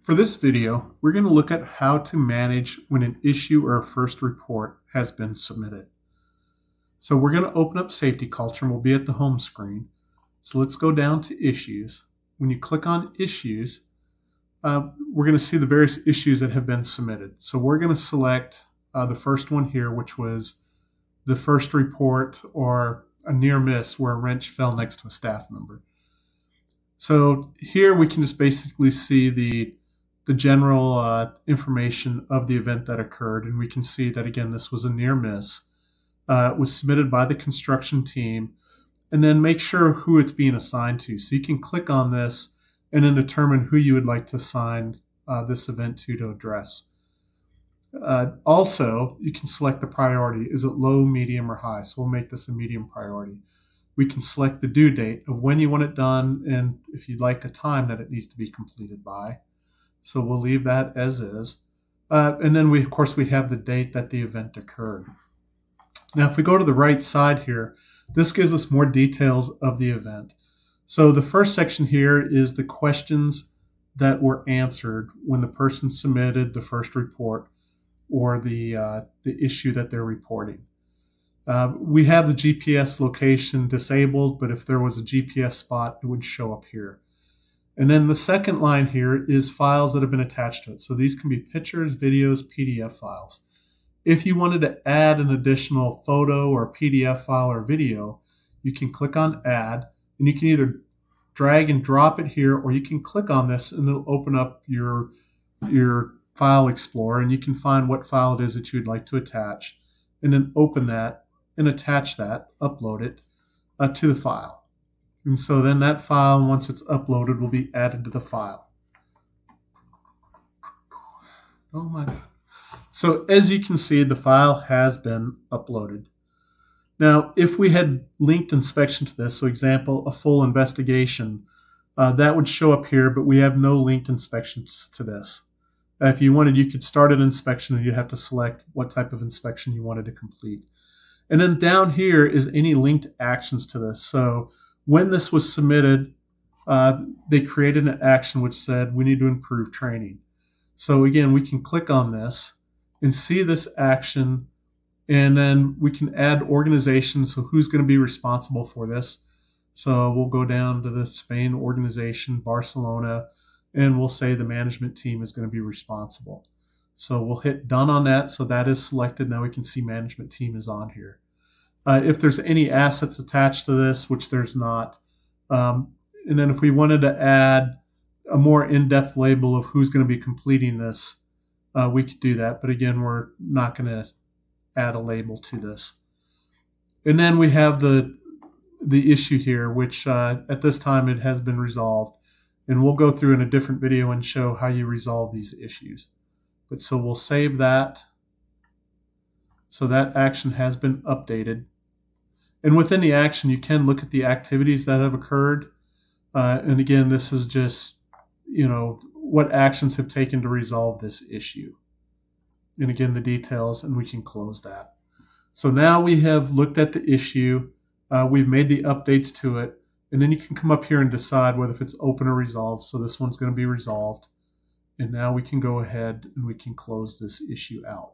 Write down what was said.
For this video, we're going to look at how to manage when an issue or a first report has been submitted. So we're going to open up Safety Culture and we'll be at the home screen. So let's go down to Issues. When you click on Issues, we're going to see the various issues that have been submitted. So we're going to select the first one here, which was the first report or a near miss where a wrench fell next to a staff member. So here we can just basically see the general information of the event that occurred. And we can see that, again, this was a near miss. It was submitted by the construction team. And then make sure who it's being assigned to. So you can click on this and then determine who you would like to assign this event to address. Also, you can select the priority. Is it low, medium, or high? So we'll make this a medium priority. We can select the due date of when you want it done and if you'd like a time that it needs to be completed by. So we'll leave that as is. And then we have the date that the event occurred. Now, if we go to the right side here, this gives us more details of the event. So the first section here is the questions that were answered when the person submitted the first report or the issue that they're reporting. We have the GPS location disabled, but if there was a GPS spot, it would show up here. And then the second line here is files that have been attached to it. So these can be pictures, videos, PDF files. If you wanted to add an additional photo or PDF file or video, you can click on Add, and you can either drag and drop it here, or you can click on this and it'll open up your File Explorer, and you can find what file it is that you would like to attach, and then open that and attach that, upload it to the file. And so then that file, once it's uploaded, will be added to the file. Oh my God. So as you can see, the file has been uploaded. Now, if we had linked inspection to this, so example, a full investigation, that would show up here, but we have no linked inspections to this. If you wanted, you could start an inspection and you'd have to select what type of inspection you wanted to complete. And then down here is any linked actions to this. So when this was submitted, they created an action which said we need to improve training. So again, we can click on this and see this action, and then we can add organizations. So who's going to be responsible for this? So we'll go down to the Spain organization, Barcelona, and we'll say the management team is going to be responsible. So we'll hit done on that. So that is selected. Now we can see management team is on here. If there's any assets attached to this, which there's not. And then if we wanted to add a more in-depth label of who's going to be completing this, we could do that. But again, we're not going to add a label to this. And then we have the issue here, which at this time it has been resolved. And we'll go through in a different video and show how you resolve these issues. But so we'll save that. So that action has been updated. And within the action, you can look at the activities that have occurred. And again, this is just, what actions have taken to resolve this issue. And again, the details, and we can close that. So now we have looked at the issue. We've made the updates to it. And then you can come up here and decide whether if it's open or resolved. So this one's going to be resolved. And now we can go ahead and we can close this issue out.